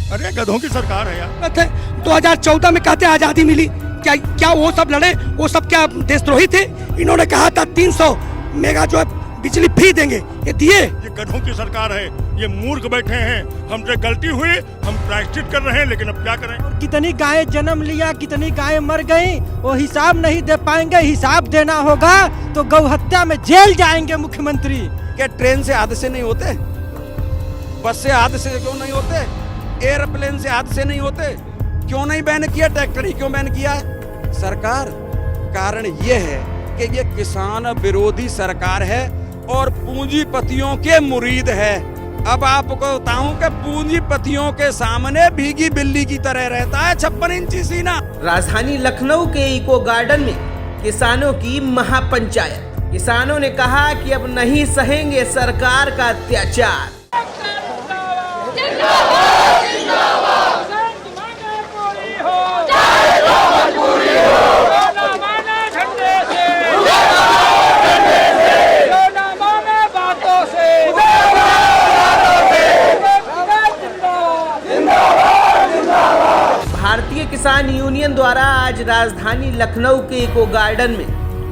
अरे गधों की सरकार है यार। 2014 में कहते आजादी मिली, क्या वो सब लड़े, वो सब क्या देशद्रोही थे? इन्होंने कहा था 300 मेगा जो है बिजली फ्री देंगे, ये दिए? ये गधों की सरकार है, ये मूर्ख बैठे हैं। हमसे गलती हुई, हम प्रायश्चित कर रहे हैं, लेकिन अब क्या करें? कितनी गायें जन्म लिया, कितनी गायें मर गईं, वो हिसाब नहीं दे पाएंगे। हिसाब देना होगा तो गौ हत्या में जेल जाएंगे मुख्यमंत्री। क्या ट्रेन से हादसे नहीं होते? बस से हादसे क्यों नहीं होते? एयरप्लेन से हादसे नहीं होते? क्यों नहीं बैन किया? ट्रैक्टर ही क्यों बैन किया है सरकार? कारण ये है कि ये किसान विरोधी सरकार है और पूंजीपतियों के मुरीद है। अब आपको बताऊं कि पूंजीपतियों के सामने भीगी बिल्ली की तरह रहता है 56 इंची सीना। राजधानी लखनऊ के इको गार्डन में किसानों की महापंचायत। किसानों ने कहा कि अब नहीं सहेंगे सरकार का अत्याचार। भारतीय किसान यूनियन द्वारा आज राजधानी लखनऊ के इको गार्डन में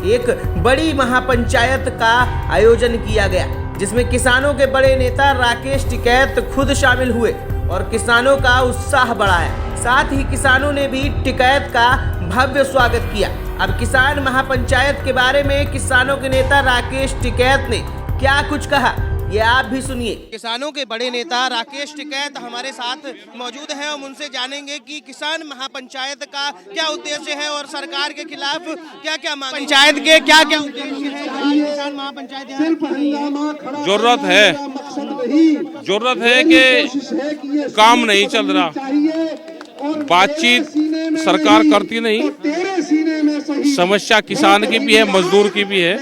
एक बड़ी महापंचायत का आयोजन किया गया, जिसमें किसानों के बड़े नेता राकेश टिकैत खुद शामिल हुए और किसानों का उत्साह बढ़ाया। साथ ही किसानों ने भी टिकैत का भव्य स्वागत किया। अब किसान महापंचायत के बारे में किसानों के नेता राकेश टिकैत ने क्या कुछ कहा, ये आप भी सुनिए। किसानों के बड़े नेता राकेश टिकैत हमारे साथ मौजूद हैं। हम उनसे जानेंगे कि किसान महापंचायत का क्या उद्देश्य है और सरकार के खिलाफ क्या क्या मांग, पंचायत के क्या क्या उद्देश्य है। किसान महापंचायत जरूरत है कि काम नहीं चल रहा, बातचीत सरकार करती नहीं, समस्या किसान की भी है, मजदूर की भी है।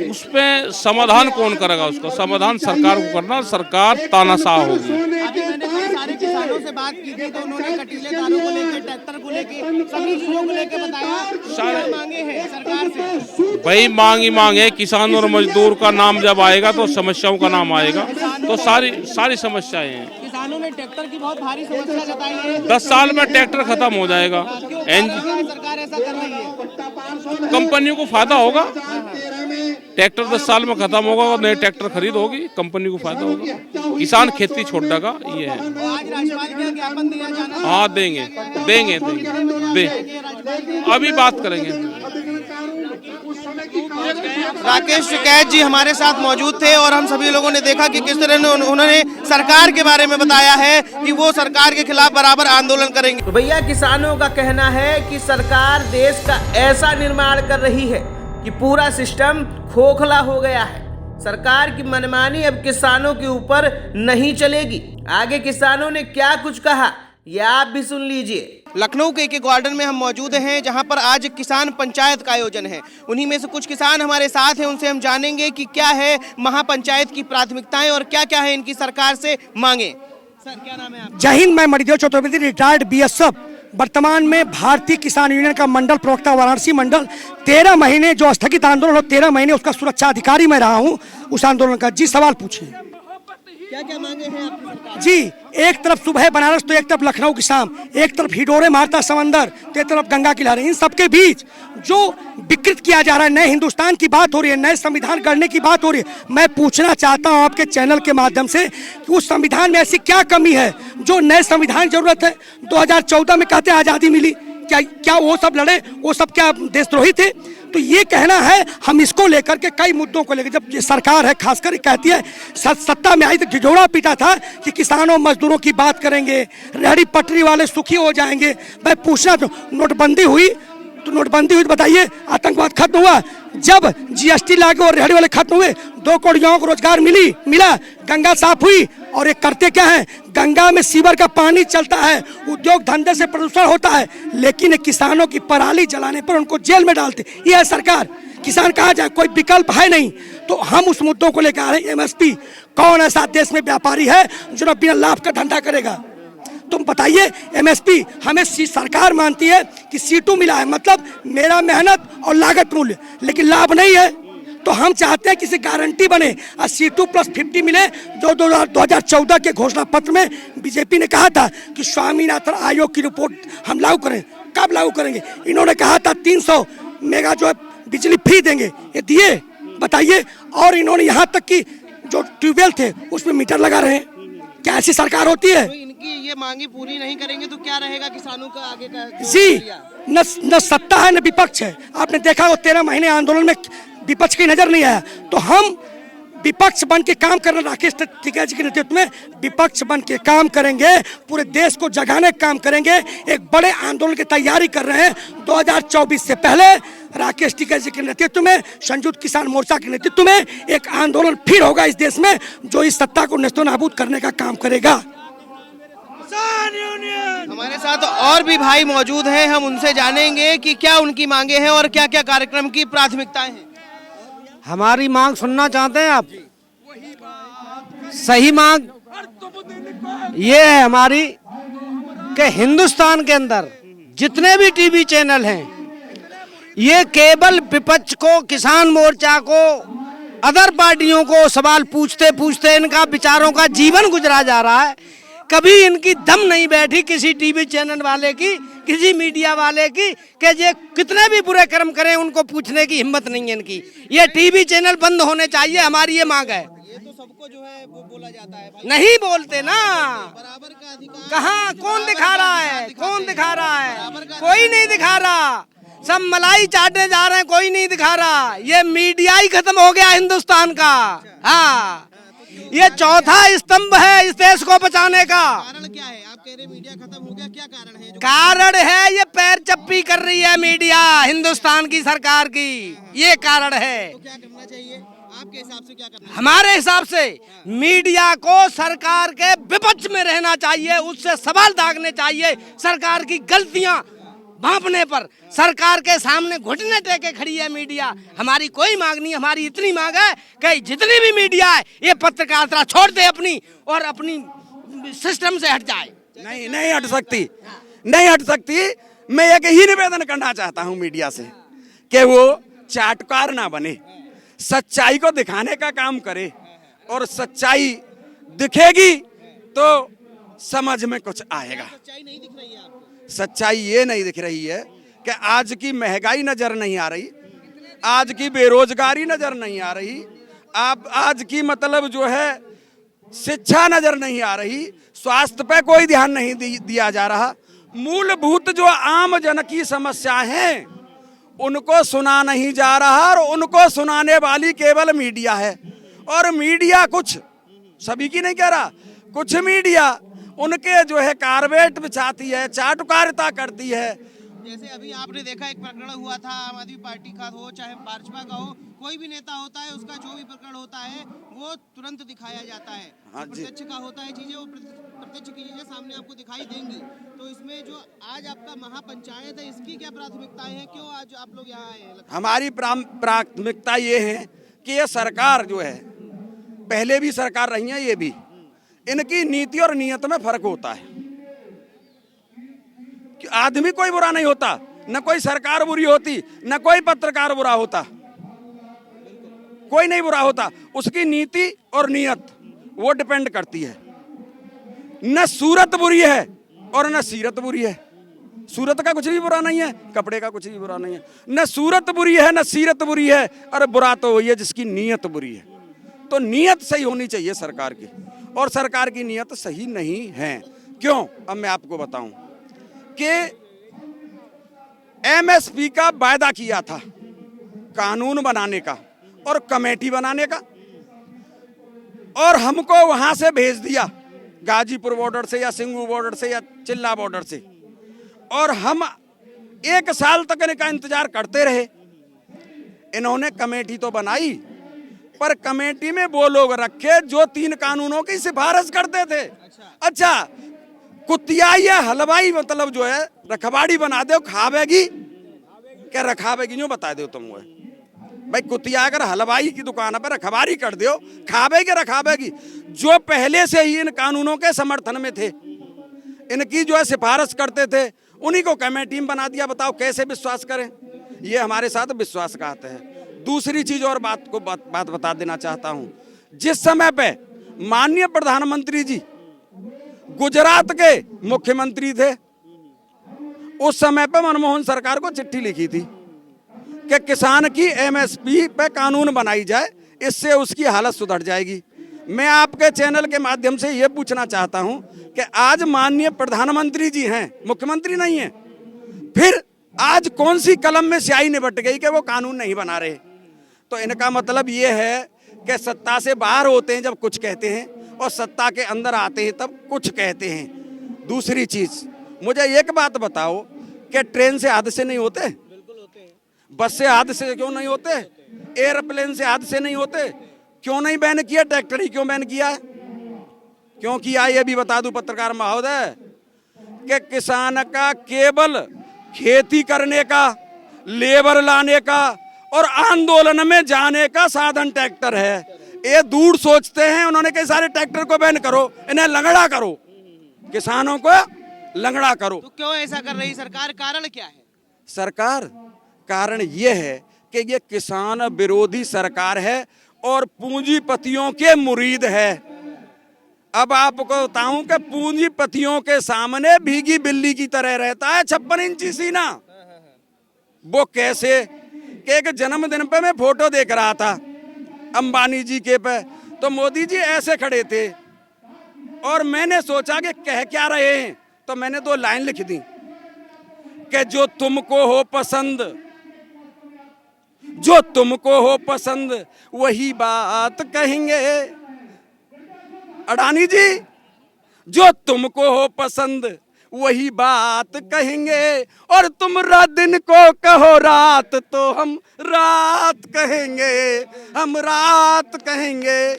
उस पे समाधान कौन करेगा? उसका समाधान सरकार को करना। सरकार तानाशाह होगी। अभी मैंने कई सारे किसानों से बात की थी तो उन्होंने कटीले तारों को लेकर, ट्रैक्टर को लेकर, सभी चीजों को लेकर बताया क्या मांगे हैं सरकार से। भाई मांग ही मांग है। किसान और मजदूर का नाम जब आएगा तो समस्याओं का नाम आएगा, तो सारी समस्याएं हैं। किसानों ने ट्रैक्टर की बहुत भारी समस्या जताई है। 10 साल में ट्रैक्टर खत्म हो जाएगा। सरकार ऐसा कर रही है, कंपनियों को फायदा होगा। ट्रैक्टर 10 साल में खत्म होगा और नए ट्रैक्टर खरीद होगी, कंपनी को फायदा होगा, किसान खेती छोड़ देगा। ये है। आज राज्यपाल का ज्ञापन दिया जाना। हाँ देंगे अभी बात करेंगे। राकेश टिकैत जी हमारे साथ मौजूद थे और हम सभी लोगों ने देखा कि किस तरह उन्होंने सरकार के बारे में बताया है कि वो सरकार के खिलाफ बराबर आंदोलन करेंगे। तो भैया, किसानों का कहना है कि सरकार देश का ऐसा निर्माण कर रही है कि पूरा सिस्टम खोखला हो गया है। सरकार की मनमानी अब किसानों के ऊपर नहीं चलेगी। आगे किसानों ने क्या कुछ कहा, ये आप भी सुन लीजिए। लखनऊ के एक गार्डन में हम मौजूद हैं, जहां पर आज किसान पंचायत का आयोजन है। उन्हीं में से कुछ किसान हमारे साथ हैं, उनसे हम जानेंगे कि क्या है महापंचायत की प्राथमिकताएं और क्या क्या है इनकी सरकार से मांगे। सर, क्या नाम है आपका? जय हिंद, मैं मणिदेव चतुर्वेदी, रिटायर्ड बीएसएफ, वर्तमान में भारतीय किसान यूनियन का मंडल प्रवक्ता, वाराणसी मंडल। 13 महीने जो स्थगित आंदोलन हो, 13 महीने उसका सुरक्षा अधिकारी मैं रहा हूं उस आंदोलन का। जी सवाल पूछिए। क्या क्या मांगे हैं आपकी? जी, एक तरफ सुबह बनारस तो एक तरफ लखनऊ की शाम, एक तरफ हिडोरे मारता समंदर तो एक तरफ गंगा की लहरें। इन सबके बीच जो विकृत किया जा रहा है, नए हिंदुस्तान की बात हो रही है, नए संविधान गढ़ने की बात हो रही है। मैं पूछना चाहता हूं आपके चैनल के माध्यम से कि उस संविधान में ऐसी क्या कमी है जो नए संविधान की जरूरत है? 2014 में कहते आजादी मिली, क्या वो सब लड़े, वो सब क्या देशद्रोही थे? तो ये कहना है, हम इसको लेकर के कई मुद्दों को लेकर, जब सरकार है खासकर कहती है सत्ता में आई तो ढिढोरा पीटा था कि किसानों मजदूरों की बात करेंगे, रेहड़ी पटरी वाले सुखी हो जाएंगे। मैं पूछना तो नोटबंदी हुई तो बताइए आतंकवाद खत्म हुआ? जब जीएसटी लागू और रेहड़ी वाले खत्म हुए, 2 करोड़ युवाओं को रोजगार मिला, गंगा साफ हुई। और ये करते क्या है? गंगा में सीवर का पानी चलता है, उद्योग धंधे से प्रदूषण होता है, लेकिन किसानों की पराली जलाने पर उनको जेल में डालते। ये है सरकार। किसान कहाँ जाए? कोई विकल्प है नहीं। तो हम उस मुद्दों को लेकर आ रहे हैं। एमएसपी, कौन ऐसा देश में व्यापारी है जो बिना लाभ का धंधा करेगा? तुम बताइए। एमएसपी हमें सरकार मानती है कि C2 मिला है, मतलब मेरा मेहनत और लागत मूल्य, लेकिन लाभ नहीं है। तो हम चाहते हैं कि इसे गारंटी बने और C2+50 मिले, जो 2014 के घोषणा पत्र में बीजेपी ने कहा था कि स्वामीनाथन आयोग की रिपोर्ट हम लागू करें। कब लागू करेंगे? इन्होंने कहा था 300 मेगा जो है बिजली फ्री देंगे, ये दिए? बताइए। और इन्होंने यहाँ तक कि जो ट्यूबवेल थे उसमें मीटर लगा रहे हैं। क्या ऐसी सरकार होती है? तो इनकी ये मांगी पूरी नहीं करेंगे तो क्या रहेगा किसानों का आगे का? जी, न सत्ता है न विपक्ष है। आपने देखा वो 13 महीने आंदोलन में विपक्ष की नजर नहीं आया। तो हम विपक्ष बन के काम करना, राकेश टिकैत जी के नेतृत्व में विपक्ष बन के काम करेंगे, पूरे देश को जगाने का काम करेंगे। एक बड़े आंदोलन की तैयारी कर रहे हैं 2024 से पहले। राकेश टिकैत जी के नेतृत्व में, संयुक्त किसान मोर्चा के नेतृत्व में एक आंदोलन फिर होगा इस देश में, जो इस सत्ता को नेस्तनाबूद करने का काम करेगा। हमारे साथ और भी भाई मौजूद हैं, हम उनसे जानेंगे कि क्या उनकी मांगे हैं और क्या क्या कार्यक्रम की प्राथमिकताएं हैं। हमारी मांग सुनना चाहते हैं आप? सही मांग ये है हमारी कि हिंदुस्तान के अंदर जितने भी टीवी चैनल हैं, ये केवल विपक्ष को, किसान मोर्चा को, अदर पार्टियों को सवाल पूछते पूछते इनका विचारों का जीवन गुजरा जा रहा है। कभी इनकी दम नहीं बैठी किसी टीवी चैनल वाले की, किसी मीडिया वाले की, कि ये कितने भी बुरे कर्म करें उनको पूछने की हिम्मत नहीं है इनकी। ये टीवी चैनल बंद होने चाहिए, हमारी ये मांग है। ये तो सबको जो है वो बोला जाता है भाई। नहीं बोलते ना, बराबर का अधिकार कहाँ? कौन दिखा रहा है? कौन दिखा रहा है? कोई नहीं दिखा रहा। सब मलाई चाटने जा रहे हैं, कोई नहीं दिखा रहा। ये मीडिया ही खत्म हो गया हिंदुस्तान का। हाँ, ये चौथा स्तंभ है इस देश को बचाने का। कारण क्या है? आप कह रहे मीडिया खत्म हो गया, क्या कारण है? कारण है ये पैर चप्पी कर रही है मीडिया हिंदुस्तान की सरकार की, ये कारण है। तो क्या करना चाहिए आपके हिसाब से? क्या करना चाहिए? हमारे हिसाब से मीडिया को सरकार के विपक्ष में रहना चाहिए, उससे सवाल दागने चाहिए। सरकार की गलतियां भांपने पर सरकार के सामने घुटने टेके खड़ी है मीडिया। हमारी कोई मांग नहीं, हमारी इतनी मांग है कि जितनी भी मीडिया है ये पत्रकारिता छोड़ दे अपनी, और अपनी सिस्टम से हट जाए। नहीं हट सकती, नहीं हट सकती। मैं एक ही निवेदन करना चाहता हूं मीडिया से कि वो चाटुकार ना बने, सच्चाई को दिखाने का काम करे। और सच्चाई दिखेगी तो समझ में कुछ आएगा। सच्चाई नहीं दिख रही है आपको? सच्चाई ये नहीं दिख रही है कि आज की महंगाई नजर नहीं आ रही, आज की बेरोजगारी नजर नहीं आ रही, आज की मतलब जो है शिक्षा नजर नहीं आ रही, स्वास्थ्य पे कोई ध्यान नहीं दिया जा रहा। मूलभूत जो आम जन की समस्या है उनको सुना नहीं जा रहा, और उनको सुनाने वाली केवल मीडिया है। और मीडिया कुछ, सभी की नहीं कह रहा, कुछ मीडिया उनके जो है कारवेट बिछाती है, चाटुकारिता करती है। जैसे अभी आपने देखा एक प्रकरण हुआ था, आम आदमी पार्टी का हो चाहे भाजपा का हो, कोई भी नेता होता है उसका जो भी प्रकरण होता है वो तुरंत दिखाया जाता है। हाँ जी। प्रत्यक्ष का होता है चीजें, वो प्रत्यक्ष की चीजें सामने आपको दिखाई देंगी। तो इसमें जो आज आपका महापंचायत है, इसकी क्या प्राथमिकताएं हैं? क्यों आज आप लोग यहाँ आए हैं? हमारी प्राथमिकता ये है कि ये सरकार जो है, पहले भी सरकार रही है, ये भी, इनकी नीति और नियत में फर्क होता है। कि आदमी कोई बुरा नहीं होता, न कोई सरकार बुरी होती, न कोई पत्रकार बुरा होता, कोई नहीं बुरा होता। उसकी नीति और नियत वो डिपेंड करती है। न सूरत बुरी है और न सीरत बुरी है। सूरत का कुछ भी बुरा नहीं है, कपड़े का कुछ भी बुरा नहीं है। न सूरत बुरी है न सीरत बुरी है, और बुरा तो वही है जिसकी नीयत बुरी है। तो नीयत सही होनी चाहिए सरकार की, और सरकार की नीयत सही नहीं है। क्यों? अब मैं आपको बताऊं कि एमएसपी का वायदा किया था कानून बनाने का और कमेटी बनाने का, और हमको वहां से भेज दिया गाजीपुर बॉर्डर से या सिंगू बॉर्डर से या चिल्ला बॉर्डर से, और हम 1 साल तक इनका इंतजार करते रहे। इन्होंने कमेटी तो बनाई, पर कमेटी में वो लोग रखे जो 3 कानूनों की सिफारिश करते थे। अच्छा, कुतिया या हलवाई मतलब जो है रखवाड़ी बना दो, खावेगी क्या? रखावेगी यूं बता दो तुम। वो भाई कुतिया अगर हलवाई की दुकान पर रखवाड़ी कर दो, खावेगी रखावेगी? जो पहले से ही इन कानूनों के समर्थन में थे, इनकी जो है सिफारिश करते थे, उन्हीं को कमेटी में बना दिया। बताओ कैसे विश्वास करें? ये हमारे साथ विश्वासघात है। दूसरी चीज और बात बता देना चाहता हूं, जिस समय पे माननीय प्रधानमंत्री जी गुजरात के मुख्यमंत्री थे, उस समय पे मनमोहन सरकार को चिट्ठी लिखी थी कि किसान की एमएसपी पे कानून बनाई जाए, इससे उसकी हालत सुधर जाएगी। मैं आपके चैनल के माध्यम से ये पूछना चाहता हूं कि आज माननीय प्रधानमंत्री जी हैं, मुख्यमंत्री नहीं है, फिर आज कौन सी कलम में स्याही निबट गई कि वो कानून नहीं बना रहे? तो इनका मतलब ये है कि सत्ता से बाहर होते हैं जब कुछ कहते हैं, और सत्ता के अंदर आते हैं तब कुछ कहते हैं। दूसरी चीज, मुझे एक बात बताओ कि ट्रेन से हादसे नहीं होते? बिल्कुल होते हैं। बस से हादसे क्यों नहीं होते? एयरप्लेन से हादसे नहीं होते? क्यों नहीं बैन किया? ट्रैक्टर ही क्यों बैन किया है? क्यों किया ये भी बता दूं पत्रकार महोदय कि किसान का केवल खेती करने का, लेबर लाने का और आंदोलन में जाने का साधन ट्रैक्टर है। ये दूर सोचते हैं, उन्होंने कई सारे ट्रैक्टर को बैन करो, इन्हें लंगड़ा करो, किसानों को लंगड़ा करो। तो क्यों ऐसा कर रही सरकार, कारण क्या है? सरकार, कारण ये है कि ये किसान विरोधी सरकार है और पूंजीपतियों के मुरीद है। अब आपको बताऊं कि पूंजीपतियों के सामने भीगी बिल्ली की तरह रहता है 56 इंची सीना। वो कैसे कि एक जन्मदिन पे मैं फोटो देख रहा था अंबानी जी के पे, तो मोदी जी ऐसे खड़े थे और मैंने सोचा कि कह क्या रहे हैं, तो मैंने 2 लाइन लिख दी कि जो तुमको हो पसंद, जो तुमको हो पसंद वही बात कहेंगे। अडानी जी, जो तुमको हो पसंद वही बात कहेंगे, और तुम रात दिन को कहो रात तो हम रात कहेंगे, हम रात कहेंगे।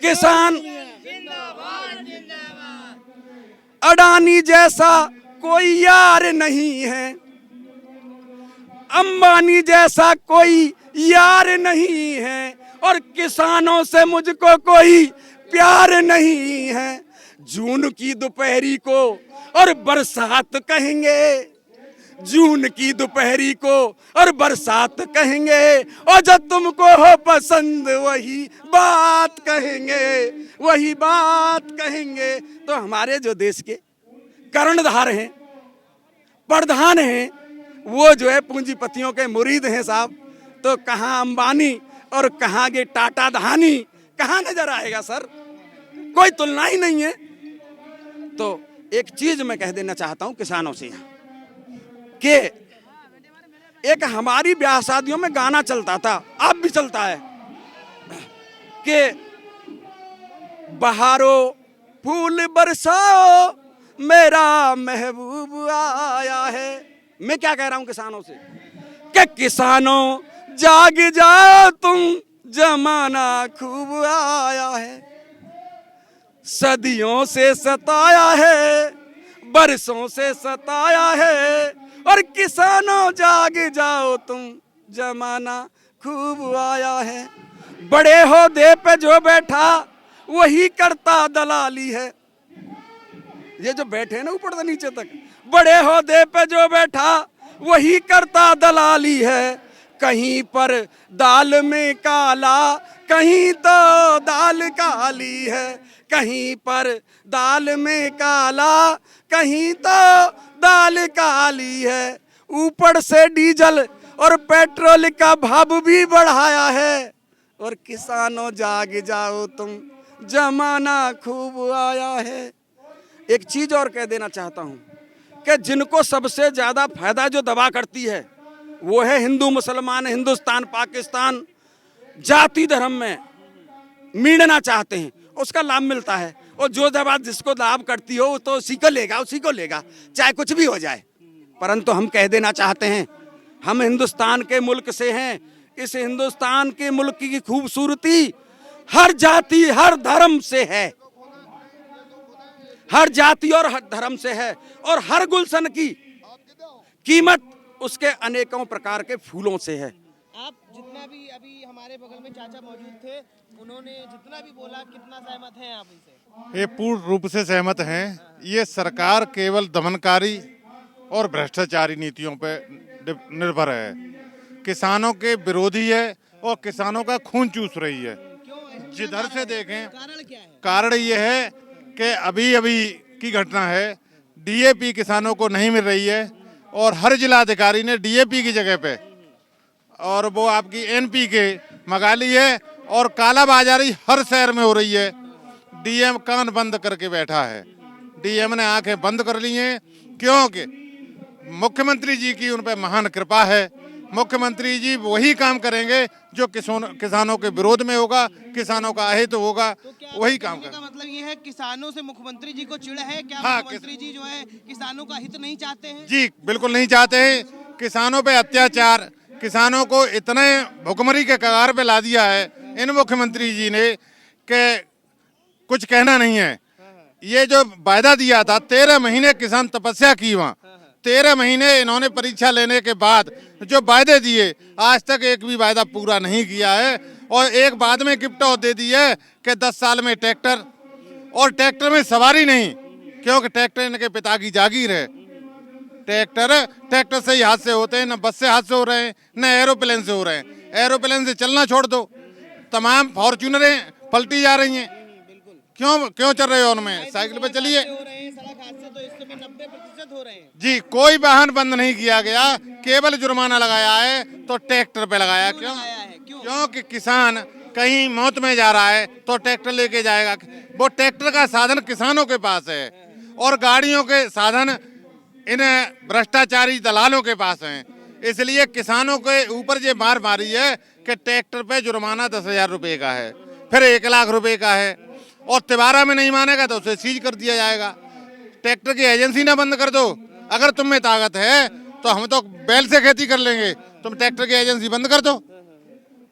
किसान अडानी जैसा कोई यार नहीं है, अंबानी जैसा कोई यार नहीं है, और किसानों से मुझको कोई प्यार नहीं है। जून की दोपहरी को और बरसात कहेंगे, जून की दोपहरी को और बरसात कहेंगे, और जब तुमको हो पसंद वही बात कहेंगे, वही बात कहेंगे। तो हमारे जो देश के कर्णधार हैं, प्रधान हैं, वो जो है पूंजीपतियों के मुरीद हैं साहब। तो कहाँ अंबानी और कहाँ के टाटा धानी, कहाँ नजर आएगा सर? कोई तुलना ही नहीं है। तो एक चीज मैं कह देना चाहता हूं किसानों से कि एक हमारी ब्याह शादियों में गाना चलता था, अब भी चलता है कि बहारो फूल बरसाओ मेरा महबूब आया है। मैं क्या कह रहा हूं किसानों से कि किसानों जाग जाओ तुम, जमाना खूब आया है। सदियों से सताया है, बरसों से सताया है, और किसानों जाग जाओ तुम, जमाना खूब आया है। बड़े ओहदे पे जो बैठा वही करता दलाली है। ये जो बैठे हैं ना ऊपर से नीचे तक, बड़े ओहदे पे जो बैठा वही करता दलाली है। कहीं पर दाल में काला, कहीं तो दाल काली है, कहीं पर दाल में काला, कहीं तो दाल काली है। ऊपर से डीजल और पेट्रोल का भाव भी बढ़ाया है, और किसानों जाग जाओ तुम, जमाना खूब आया है। एक चीज और कह देना चाहता हूं कि जिनको सबसे ज्यादा फायदा जो दबा करती है वो है हिंदू मुसलमान, हिंदुस्तान पाकिस्तान जाति धर्म में मिलना चाहते हैं, उसका लाभ मिलता है। और जो दबा जिसको लाभ करती हो तो उसी को लेगा, उसी को लेगा, चाहे कुछ भी हो जाए। परंतु हम कह देना चाहते हैं, हम हिंदुस्तान के मुल्क से हैं। इस हिंदुस्तान के मुल्क की खूबसूरती हर जाति हर धर्म से है, हर जाति और हर धर्म से है, और हर गुलशन की कीमत उसके अनेकों प्रकार के फूलों से है। आप जितना भी अभी हमारे बगल में चाचा मौजूद थे, उन्होंने जितना भी बोला, कितना सहमत हैं आप इनसे? ये पूर्ण रूप से सहमत हैं। ये सरकार केवल दमनकारी और भ्रष्टाचारी नीतियों पर निर्भर है। किसानों के विरोधी है और किसानों का खून चूस रही है। जिधर से देखें, कारण ये है कि अभी अभी की घटना है, डीएपी किसानों को नहीं मिल रही है और हर जिलाधिकारी ने डीएपी की जगह पे और वो आपकी एनपीके मंगा ली है और कालाबाजारी हर शहर में हो रही है। डीएम कान बंद करके बैठा है, डीएम ने आंखें बंद कर ली हैं, क्योंकि मुख्यमंत्री जी की उन पर महान कृपा है। मुख्यमंत्री जी वही काम करेंगे जो किसानों के विरोध में होगा, किसानों का अहित होगा, वही काम करेंगे। मतलब ये है किसानों से मुख्यमंत्री जी को चिढ़ है क्या? हाँ, मुख्यमंत्री जी जो है किसानों का हित नहीं चाहते हैं? जी बिल्कुल नहीं चाहते हैं। किसानों पे अत्याचार, किसानों को इतने भुखमरी के कगार पे ला दिया है इन मुख्यमंत्री जी ने कि कुछ कहना नहीं है। ये जो वायदा दिया था, 13 महीने किसान तपस्या की वहाँ, 13 महीने इन्होंने परीक्षा लेने के बाद जो वायदे दिए, आज तक एक भी वायदा पूरा नहीं किया है। और एक बाद में गिफ्ट दे दी है कि 10 साल में ट्रैक्टर, और ट्रैक्टर में सवारी नहीं, क्योंकि ट्रैक्टर इनके पिता की जागीर है। ट्रैक्टर से ही हादसे होते हैं, न बस से हादसे हो रहे हैं, न एरोप्लेन से हो रहे हैं। एरोप्लेन से चलना छोड़ दो, तमाम फॉर्च्यूनरें पलटी जा रही हैं। क्यों चल रहे हो उनमें? साइकिल पे चलिए। सड़क हादसे तो इस समय 90% हो रहे हैं। जी कोई वाहन बंद नहीं किया गया, केवल जुर्माना लगाया है तो ट्रैक्टर पे लगाया। क्योंकि किसान कहीं मौत में जा रहा है तो ट्रैक्टर लेके जाएगा। वो ट्रैक्टर का साधन किसानों के पास है और गाड़ियों के साधन इन भ्रष्टाचारी दलालों के पास हैं। इसलिए किसानों के ऊपर ये मार मारी है कि ट्रैक्टर पे जुर्माना 10,000 रुपए का है, फिर 1 लाख रुपए का है, और तिबारा में नहीं मानेगा तो उसे सीज कर दिया जाएगा। ट्रैक्टर की एजेंसी ना बंद कर दो। अगर तुम में ताकत है तो हम तो बैल से खेती कर लेंगे, तुम ट्रैक्टर की एजेंसी बंद कर दो।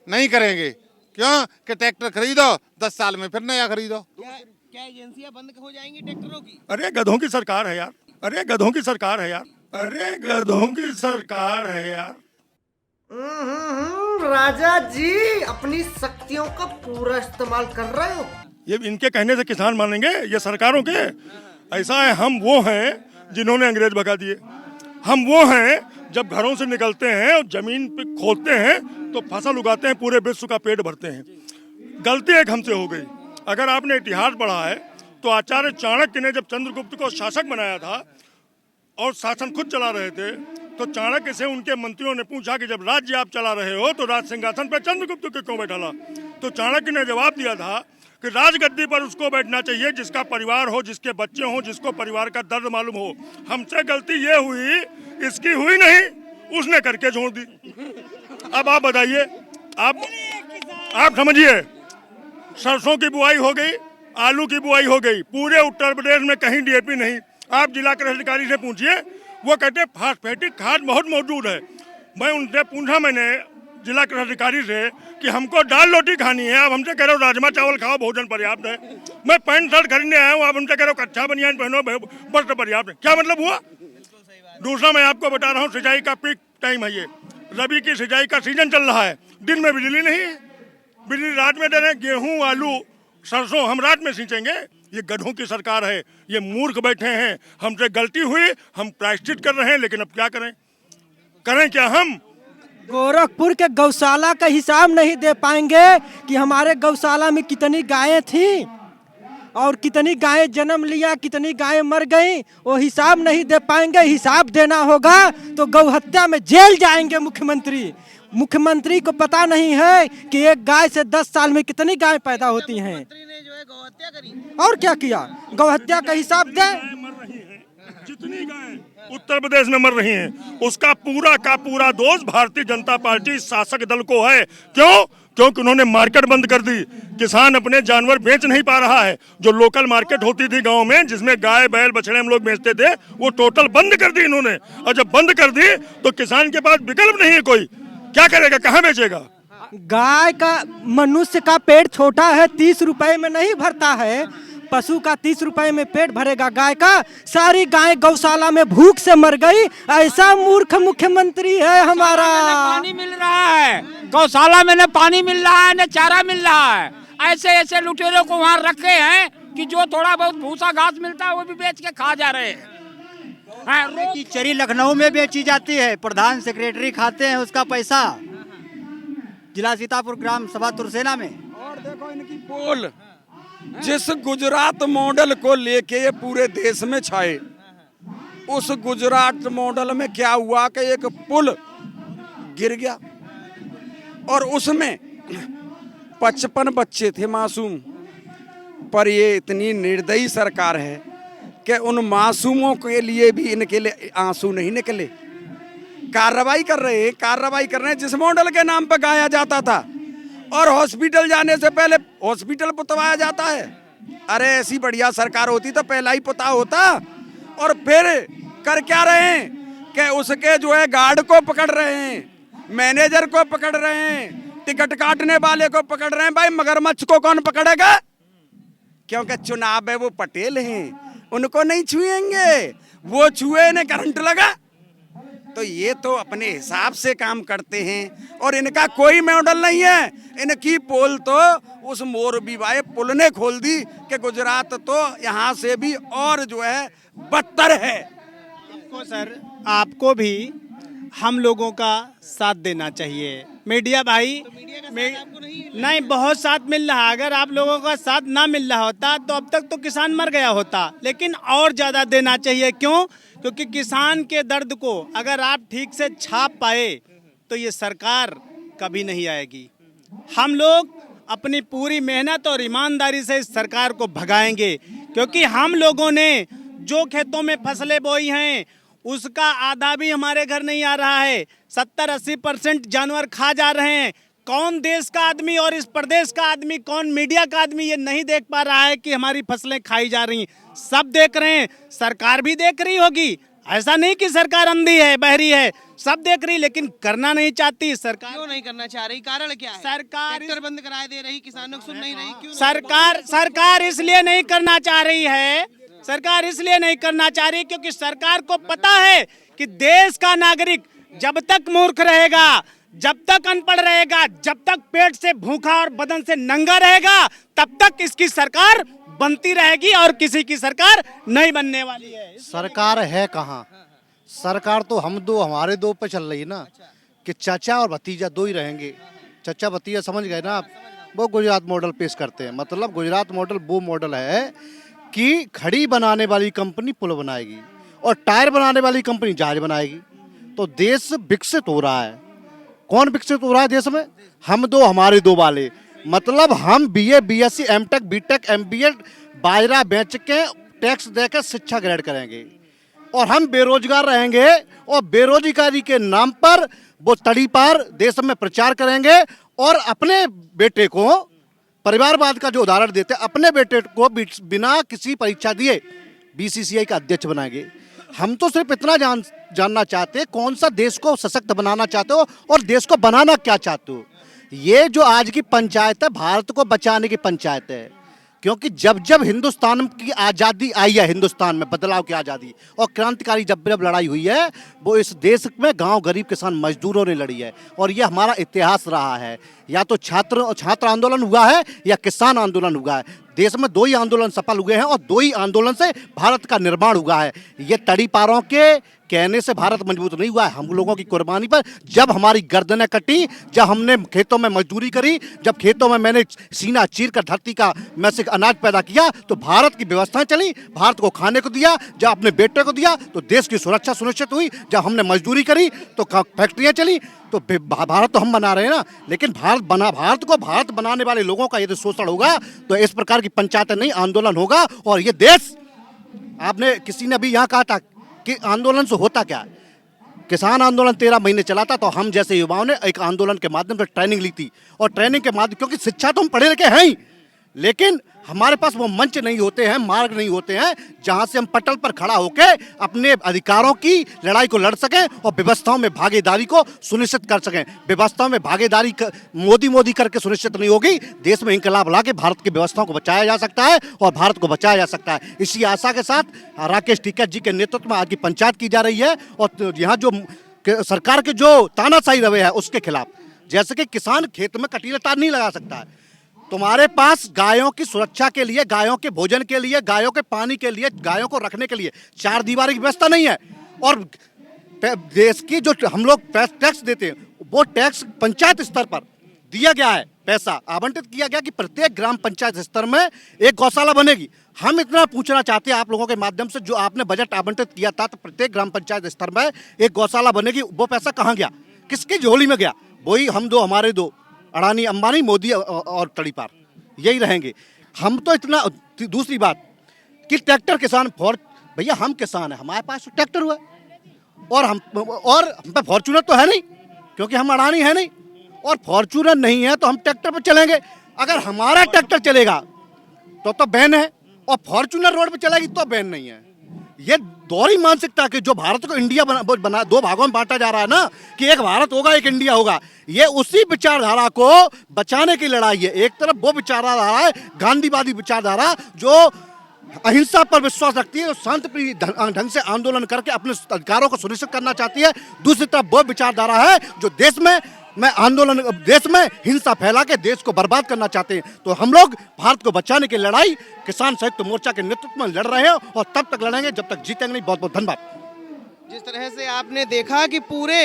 नहीं करेंगे, क्यों कि ट्रैक्टर खरीदो, 10 साल में फिर नया खरीदो। क्या एजेंसियां बंद हो जाएंगी ट्रैक्टरों की? अरे गधों की सरकार है यार, अरे गधों की सरकार है यार, अरे गधों की सरकार है यार। राजा जी अपनी शक्तियों का पूरा इस्तेमाल कर रहे हो। ये इनके कहने से किसान मानेंगे? ये सरकारों के ऐसा है। हम वो हैं जिन्होंने अंग्रेज भगा दिए, हम वो हैं जब घरों से निकलते हैं और जमीन पे खोदते हैं तो फसल उगाते हैं, पूरे विश्व का पेट भरते हैं। गलती एक हमसे हो गई। अगर आपने इतिहास पढ़ा है तो आचार्य चाणक्य ने जब चंद्रगुप्त को शासक बनाया था और शासन खुद चला रहे थे, तो चाणक्य से उनके मंत्रियों ने पूछा कि जब राज्य आप चला रहे हो तो राज सिंहासन पर चंद्रगुप्त को क्यों बैठाला? तो चाणक्य ने जवाब दिया था कि राजगद्दी पर उसको बैठना चाहिए जिसका परिवार हो, जिसके बच्चे हों, जिसको परिवार का दर्द मालूम हो। हमसे गलती ये हुई, इसकी हुई नहीं, उसने करके छोड़ दी। अब आप बताइए, आप समझिए, सरसों की बुआई हो गई, आलू की बुआई हो गई, पूरे उत्तर प्रदेश में कहीं डीएपी नहीं। आप जिला कृषि अधिकारी से पूछिए, वो कहते फास्फेटिक खाद बहुत मौजूद है। मैं उनसे पूछा, मैंने जिला कृषि अधिकारी से कि हमको दाल रोटी खानी है, आप हमसे कह रहे हो राजमा चावल खाओ, भोजन पर्याप्त है। मैं पैंट शर्ट खरीदने आया हूँ, आप हमसे कह रहे हो कच्चा बनियान पहनो, वस्त्र पर्याप्त है। क्या मतलब हुआ? दूसरा मैं आपको बता रहा हूँ, सिंचाई का पीक टाइम है, ये रबी की सिंचाई का सीजन चल रहा है। दिन में बिजली नहीं है, बिजली रात में दे रहे हैं। गेहूँ, आलू, सरसों हम रात में सींचेंगे। ये गधों की सरकार है, ये मूर्ख बैठे हैं। हमसे गलती हुई, हम प्रायश्चित कर रहे हैं, लेकिन अब क्या करें? करें क्या? हम गोरखपुर के गौशाला का हिसाब नहीं दे पाएंगे कि हमारे गौशाला में कितनी गायें थी और कितनी गायें जन्म लिया, कितनी गायें मर गईं, वो हिसाब नहीं दे पाएंगे। हिसाब देना होगा तो गौ हत्या में जेल जाएंगे मुख्यमंत्री। मुख्यमंत्री को पता नहीं है कि एक गाय से 10 साल में कितनी गाय पैदा होती हैं। मुख्यमंत्री ने जो है गौ हत्या करी, और क्या किया? गौ हत्या का हिसाब दे। जितनी गायें उत्तर प्रदेश में मर रही हैं, उसका पूरा का पूरा दोष भारतीय जनता पार्टी शासक दल को है। क्यों? क्योंकि उन्होंने मार्केट बंद कर दी। किसान अपने जानवर बेच नहीं पा रहा है। जो लोकल मार्केट होती थी गांव में, जिसमें गाय बैल बछड़े हम लोग बेचते थे, वो टोटल बंद कर दी इन्होंने। और जब बंद कर दी तो किसान के पास विकल्प नहीं है, कोई क्या करेगा, कहाँ बेचेगा? गाय का, मनुष्य का पेट छोटा है, 30 रुपए में नहीं भरता है। पशु का 30 रुपए में पेट भरेगा, गाय का? सारी गाय गौशाला में भूख से मर गई। ऐसा मूर्ख मुख्यमंत्री है हमारा। पानी मिल रहा है गौशाला में, न पानी मिल रहा है, न चारा मिल रहा है। ऐसे ऐसे लुटेरों को वहाँ रखे हैं कि जो थोड़ा बहुत भूसा घास मिलता है वो भी बेच के खा जा रहे हैं। की चरी लखनऊ में बेची जाती है, प्रधान सेक्रेटरी खाते हैं उसका पैसा। जिला सीतापुर ग्राम सभा तुरसेना में। और देखो इनकी पोल, जिस गुजरात मॉडल को लेके ये पूरे देश में छाए, उस गुजरात मॉडल में क्या हुआ कि एक पुल गिर गया और उसमें 55 बच्चे थे मासूम। पर ये इतनी निर्दयी सरकार है कि उन मासूमों के लिए भी इनके लिए आंसू नहीं निकले। कार्रवाई कर रहे हैं जिस मॉडल के नाम पर गाया जाता था, और हॉस्पिटल जाने से पहले हॉस्पिटल पुतवाया जाता है। अरे ऐसी बढ़िया सरकार होती तो पहला ही पुता होता। और फिर कर क्या रहे हैं कि उसके जो है गार्ड को पकड़ रहे हैं, मैनेजर को पकड़ रहे हैं, टिकट काटने वाले को पकड़ रहे हैं। भाई मगरमच्छ को कौन पकड़ेगा? क्योंकि चुनाव है, वो पटेल हैं, उनको नहीं छुएंगे, वो छुए ने करंट लगा। तो ये तो अपने हिसाब से काम करते हैं और इनका कोई मॉडल नहीं है। इनकी पोल तो उस मोरबी वाले पुल ने खोल दी कि गुजरात तो यहाँ से भी और जो है बदतर है। आपको सर, आपको भी हम लोगों का साथ देना चाहिए। मीडिया भाई नहीं बहुत साथ मिल रहा। अगर आप लोगों का साथ ना मिल रहा होता तो अब तक तो किसान मर गया होता, लेकिन और ज़्यादा देना चाहिए। क्यों? क्योंकि किसान के दर्द को अगर आप ठीक से छाप पाए तो ये सरकार कभी नहीं आएगी। हम लोग अपनी पूरी मेहनत और ईमानदारी से इस सरकार को भगाएंगे, क्योंकि हम लोगों ने जो खेतों में फसलें बोई हैं उसका आधा भी हमारे घर नहीं आ रहा है। 70-80% जानवर खा जा रहे हैं। कौन देश का आदमी और इस प्रदेश का आदमी, कौन मीडिया का आदमी ये नहीं देख पा रहा है कि हमारी फसलें खाई जा रही हैं? सब देख रहे हैं, सरकार भी देख रही होगी। ऐसा नहीं कि सरकार अंधी है, बहरी है, सब देख रही, लेकिन करना नहीं चाहती सरकार। क्यों नहीं करना चाह रही? कारण क्या है? सरकार ट्रैक्टर बंद कराए दे रही, किसानों को सुन नहीं रही। क्यों? सरकार इसलिए नहीं करना चाह रही है, सरकार इसलिए नहीं करना चाह रही क्योंकि सरकार को पता है कि देश का नागरिक जब तक मूर्ख रहेगा, जब तक अनपढ़ रहेगा, जब तक पेट से भूखा और बदन से नंगा रहेगा, तब तक इसकी सरकार बनती रहेगी और किसी की सरकार नहीं बनने वाली है। सरकार है कहाँ? सरकार तो हमारे दो पे चल रही है ना, कि चाचा और भतीजा दो ही रहेंगे। चाचा भतीजा समझ गए ना आप? वो गुजरात मॉडल पेश करते हैं। मतलब गुजरात मॉडल वो मॉडल है कि खड़ी बनाने वाली कंपनी पुल बनाएगी और टायर बनाने वाली कंपनी जहाज बनाएगी। तो देश विकसित हो रहा है। कौन विकसित हो रहा है देश में? हम दो हमारे दो वाले। मतलब हम BA BSc M.Tech B.Tech MBA बाजरा बेच के टैक्स देकर शिक्षा ग्रेड करेंगे और हम बेरोजगार रहेंगे और बेरोजगारी के नाम पर वो तड़ी पार देश में प्रचार करेंगे और अपने बेटे को, परिवारवाद का जो उदाहरण देते हैं, अपने बेटे को बिना किसी परीक्षा दिए BCCI का अध्यक्ष बनाएंगे। हम तो सिर्फ इतना जानना चाहते हैं कौन सा देश को सशक्त बनाना चाहते हो और देश को बनाना क्या चाहते हो। ये जो आज की पंचायत है, भारत को बचाने की पंचायत है। क्योंकि जब हिंदुस्तान की आज़ादी आई है, हिंदुस्तान में बदलाव की आज़ादी और क्रांतिकारी जब लड़ाई हुई है, वो इस देश में गांव गरीब किसान मजदूरों ने लड़ी है। और ये हमारा इतिहास रहा है। या तो छात्र आंदोलन हुआ है या किसान आंदोलन हुआ है। देश में दो ही आंदोलन सफल हुए हैं और दो ही आंदोलन से भारत का निर्माण हुआ है। ये तड़ी पारों के कहने से भारत मजबूत नहीं हुआ है, हम लोगों की कुर्बानी पर। जब हमारी गर्दनें कटी, जब हमने खेतों में मजदूरी करी, जब खेतों में मैंने सीना चीर कर धरती का में से अनाज पैदा किया, तो भारत की व्यवस्थाएं चली, भारत को खाने को दिया। जब अपने बेटे को दिया तो देश की सुरक्षा सुनिश्चित हुई। जब हमने मजदूरी करी तो फैक्ट्रियाँ चली। तो भारत तो हम बना रहे हैं ना, लेकिन भारत को भारत बनाने वाले लोगों का यदि शोषण होगा तो इस प्रकार की पंचायतें नहीं, आंदोलन होगा। और ये देश, आपने किसी ने अभी यहाँ कहा था कि आंदोलन से होता क्या है। किसान आंदोलन 13 महीने चला था, तो हम जैसे युवाओं ने एक आंदोलन के माध्यम से ट्रेनिंग ली थी। और ट्रेनिंग के माध्यम, क्योंकि शिक्षा तो हम पढ़े लिखे हैं ही, लेकिन हमारे पास वो मंच नहीं होते हैं, मार्ग नहीं होते हैं जहां से हम पटल पर खड़ा होकर अपने अधिकारों की लड़ाई को लड़ सकें और व्यवस्थाओं में भागीदारी को सुनिश्चित कर सकें। व्यवस्थाओं में भागीदारी मोदी करके सुनिश्चित नहीं होगी। देश में इंकलाब ला के भारत की व्यवस्थाओं को बचाया जा सकता है और भारत को बचाया जा सकता है। इसी आशा के साथ राकेश टिकैत जी के नेतृत्व में आज की पंचायत की जा रही है। और यहाँ जो सरकार के जो तानाशाही रवैया है उसके खिलाफ, जैसे कि किसान खेत में कटीले तार नहीं लगा सकता है, तुम्हारे पास गायों की सुरक्षा के लिए, गायों के भोजन के लिए, गायों के पानी के लिए, गायों को रखने के लिए चार दीवारी की व्यवस्था नहीं है। और देश की जो हम लोग टैक्स देते हैं, वो टैक्स पंचायत स्तर पर दिया गया है, पैसा आवंटित किया गया कि प्रत्येक ग्राम पंचायत स्तर में एक गौशाला बनेगी। हम इतना पूछना चाहते हैं आप लोगों के माध्यम से, जो आपने बजट आवंटित किया था तो प्रत्येक ग्राम पंचायत स्तर में एक गौशाला बनेगी, वो पैसा कहाँ गया, किसकी झोली में गया? वही हम दो हमारे दो, अडानी अंबानी मोदी और तड़ीपार, यही रहेंगे। हम तो इतना, दूसरी बात कि ट्रैक्टर किसान भैया हम किसान है, हमारे पास ट्रैक्टर हुआ और हम पे फॉर्चूनर तो है नहीं, क्योंकि हम अडानी है नहीं, और फॉर्चूनर नहीं है तो हम ट्रैक्टर पर चलेंगे। अगर हमारा ट्रैक्टर चलेगा तो बैन है, और फॉर्चूनर रोड पे चलेगी तो बैन नहीं है। ये दोहरी मानसिकता के जो भारत को इंडिया बना दो भागों में बांटा जा रहा है ना, कि एक भारत होगा एक इंडिया होगा, ये उसी विचारधारा को बचाने की लड़ाई है। एक तरफ वो विचारधारा है गांधीवादी विचारधारा जो अहिंसा पर विश्वास रखती है, शांतिप्रिय ढंग से आंदोलन करके अपने अधिकारों को सुनिश्चित करना चाहती है। दूसरी तरफ वो विचारधारा है जो देश में हिंसा फैला के देश को बर्बाद करना चाहते हैं। तो हम लोग भारत को बचाने की लड़ाई किसान संयुक्त मोर्चा के नेतृत्व में लड़ रहे हैं, और तब तक लड़ेंगे जब तक जीतेंगे नहीं। बहुत बहुत धन्यवाद। जिस तरह से आपने देखा कि पूरे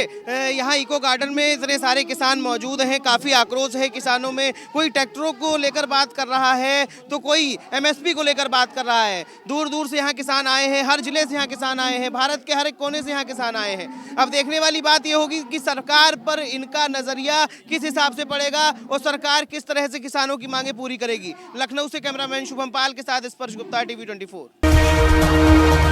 यहाँ इको गार्डन में इतने सारे किसान मौजूद हैं, काफ़ी आक्रोश है किसानों में। कोई ट्रैक्टरों को लेकर बात कर रहा है तो कोई एमएसपी को लेकर बात कर रहा है। दूर दूर से यहाँ किसान आए हैं, हर जिले से यहाँ किसान आए हैं, भारत के हर एक कोने से यहाँ किसान आए हैं। अब देखने वाली बात ये होगी कि सरकार पर इनका नज़रिया किस हिसाब से पड़ेगा और सरकार किस तरह से किसानों की मांगें पूरी करेगी। लखनऊ से कैमरामैन शुभम पाल के साथ स्पर्श गुप्ता, TV 24।